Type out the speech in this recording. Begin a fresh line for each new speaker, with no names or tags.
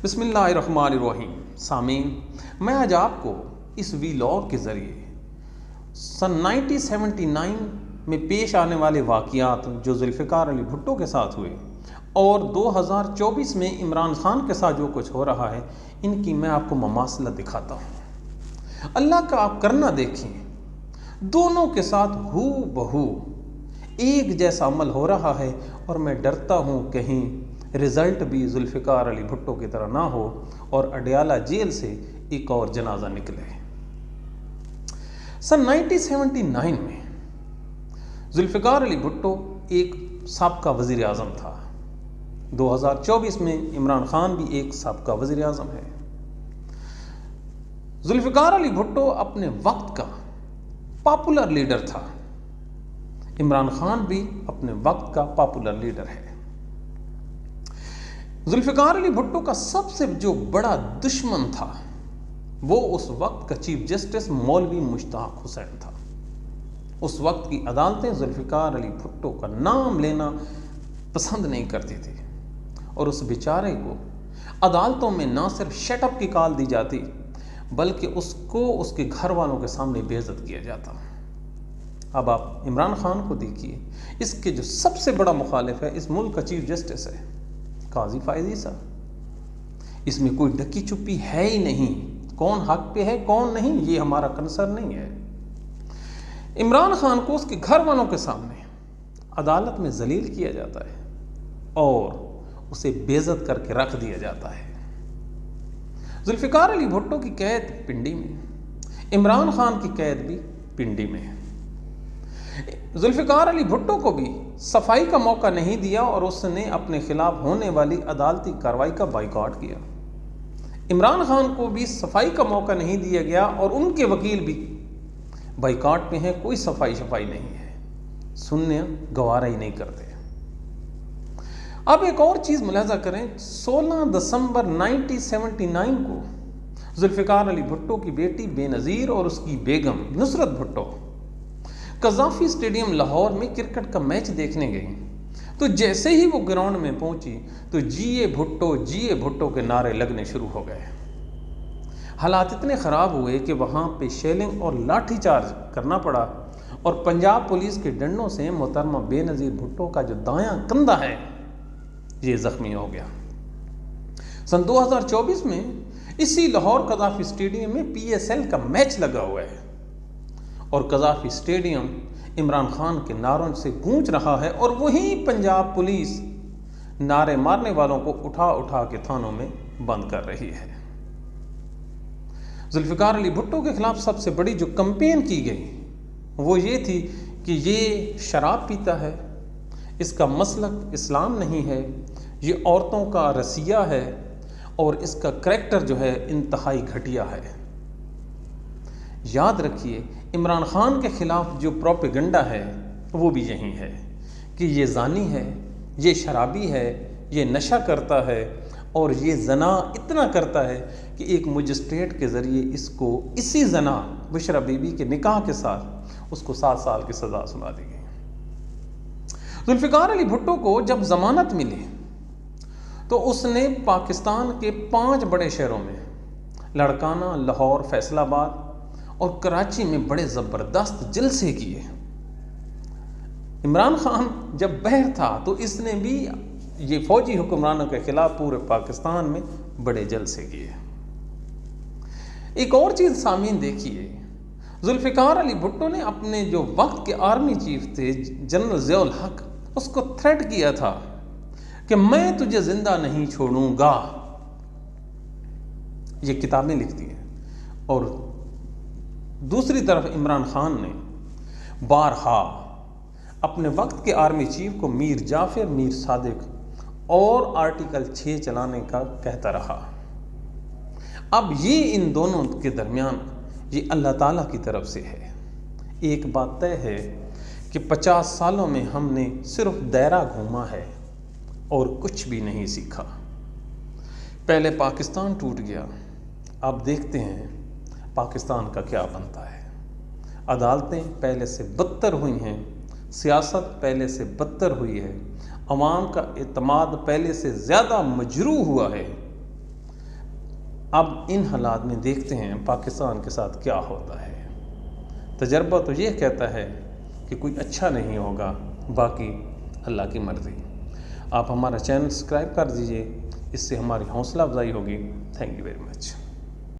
بسم اللہ الرحمن الرحیم۔ سامعین، میں آج آپ کو اس ویلاگ کے ذریعے سن 1979 میں پیش آنے والے واقعات جو ذوالفقار علی بھٹو کے ساتھ ہوئے اور 2024 میں عمران خان کے ساتھ جو کچھ ہو رہا ہے، ان کی میں آپ کو مماثلت دکھاتا ہوں۔ اللہ کا آپ کرنا دیکھیں، دونوں کے ساتھ ہو بہو ایک جیسا عمل ہو رہا ہے، اور میں ڈرتا ہوں کہیں رزلٹ بھی ذوالفقار علی بھٹو کی طرح نہ ہو اور اڈیالہ جیل سے ایک اور جنازہ نکلے۔ سن 1979 میں ذوالفقار علی بھٹو ایک سابقہ وزیر اعظم تھا۔ 2024 میں عمران خان بھی ایک سابقہ وزیر اعظم ہے۔ ذوالفقار علی بھٹو اپنے وقت کا پاپولر لیڈر تھا، عمران خان بھی اپنے وقت کا پاپولر لیڈر ہے۔ ذوالفقار علی بھٹو کا سب سے جو بڑا دشمن تھا وہ اس وقت کا چیف جسٹس مولوی مشتاق حسین تھا۔ اس وقت کی عدالتیں ذوالفقار علی بھٹو کا نام لینا پسند نہیں کرتی تھی، اور اس بیچارے کو عدالتوں میں نہ صرف شٹ اپ کی کال دی جاتی بلکہ اس کو اس کے گھر والوں کے سامنے بے عزت کیا جاتا۔ اب آپ عمران خان کو دیکھیے، اس کے جو سب سے بڑا مخالف ہے اس ملک کا چیف جسٹس ہے قاضی فائز عیسیٰ۔ اس میں کوئی ڈکی چپی ہے ہی نہیں، کون حق پہ ہے کون نہیں یہ ہمارا کنسرن نہیں ہے۔ عمران خان کو اس کے گھر والوں کے سامنے عدالت میں ذلیل کیا جاتا ہے اور اسے بے عزت کر کے رکھ دیا جاتا ہے۔ ذوالفقار علی بھٹو کی قید پنڈی میں، عمران خان کی قید بھی پنڈی میں ہے۔ ذوالفقار علی بھٹو کو بھی صفائی کا موقع نہیں دیا اور اس نے اپنے خلاف ہونے والی عدالتی کارروائی کا بائیکاٹ کیا۔ عمران خان کو بھی صفائی کا موقع نہیں دیا گیا اور ان کے وکیل بھی بائیکاٹ میں ہیں، کوئی صفائی نہیں ہے، سننے گوارا ہی نہیں کرتے۔ اب ایک اور چیز ملاحظہ کریں، 16 دسمبر 1979 کو ذوالفقار علی بھٹو کی بیٹی بے نظیر اور اس کی بیگم نصرت بھٹو قذافی اسٹیڈیم لاہور میں کرکٹ کا میچ دیکھنے گئی، تو جیسے ہی وہ گراؤنڈ میں پہنچی تو جیے بھٹو کے نعرے لگنے شروع ہو گئے۔ حالات اتنے خراب ہوئے کہ وہاں پہ شیلنگ اور لاٹھی چارج کرنا پڑا، اور پنجاب پولیس کے ڈنڈوں سے محترمہ بے نظیر بھٹو کا جو دایاں کندھا ہے یہ زخمی ہو گیا۔ سن 2024 میں اسی لاہور قذافی اسٹیڈیم میں PSL کا میچ لگا ہوا ہے، اور قذافی اسٹیڈیم عمران خان کے نعروں سے گونج رہا ہے، اور وہیں پنجاب پولیس نعرے مارنے والوں کو اٹھا کے تھانوں میں بند کر رہی ہے۔ ذوالفقار علی بھٹو کے خلاف سب سے بڑی جو کمپین کی گئی وہ یہ تھی کہ یہ شراب پیتا ہے، اس کا مسلک اسلام نہیں ہے، یہ عورتوں کا رسیہ ہے، اور اس کا کریکٹر جو ہے انتہائی گھٹیا ہے۔ یاد رکھیے، عمران خان کے خلاف جو پروپیگنڈا ہے وہ بھی یہی ہے کہ یہ زانی ہے، یہ شرابی ہے، یہ نشہ کرتا ہے، اور یہ زنا اتنا کرتا ہے کہ ایک مجسٹریٹ کے ذریعے اس کو اسی زنا بشرا بی بی کے نکاح کے ساتھ اس کو 7 سال کی سزا سنا دی گئی۔ ذوالفقار علی بھٹو کو جب ضمانت ملی تو اس نے پاکستان کے 5 بڑے شہروں میں لاڑکانہ، لاہور، فیصل آباد اور کراچی میں بڑے زبردست جلسے کیے۔ عمران خان جب بہر تھا تو اس نے بھی یہ فوجی حکمرانوں کے خلاف پورے پاکستان میں بڑے جلسے کیے۔ ایک اور چیز سامعین دیکھیے، ذوالفقار علی بھٹو نے اپنے جو وقت کے آرمی چیف تھے جنرل ضیاء الحق، اس کو تھریٹ کیا تھا کہ میں تجھے زندہ نہیں چھوڑوں گا۔ یہ کتابیں لکھتی ہیں۔ اور دوسری طرف عمران خان نے بارہا اپنے وقت کے آرمی چیف کو میر جعفر، میر صادق اور آرٹیکل 6 چلانے کا کہتا رہا۔ اب یہ ان دونوں کے درمیان یہ اللہ تعالیٰ کی طرف سے ہے۔ ایک بات طے ہے کہ 50 سالوں میں ہم نے صرف دائرہ گھوما ہے اور کچھ بھی نہیں سیکھا۔ پہلے پاکستان ٹوٹ گیا، اب دیکھتے ہیں پاکستان کا کیا بنتا ہے۔ عدالتیں پہلے سے بدتر ہوئی ہیں، سیاست پہلے سے بدتر ہوئی ہے، عوام کا اعتماد پہلے سے زیادہ مجروح ہوا ہے، اب ان حالات میں دیکھتے ہیں پاکستان کے ساتھ کیا ہوتا ہے۔ تجربہ تو یہ کہتا ہے کہ کوئی اچھا نہیں ہوگا، باقی اللہ کی مرضی۔ آپ ہمارا چینل سبسکرائب کر دیجئے، اس سے ہماری حوصلہ افزائی ہوگی۔ Thank you very much.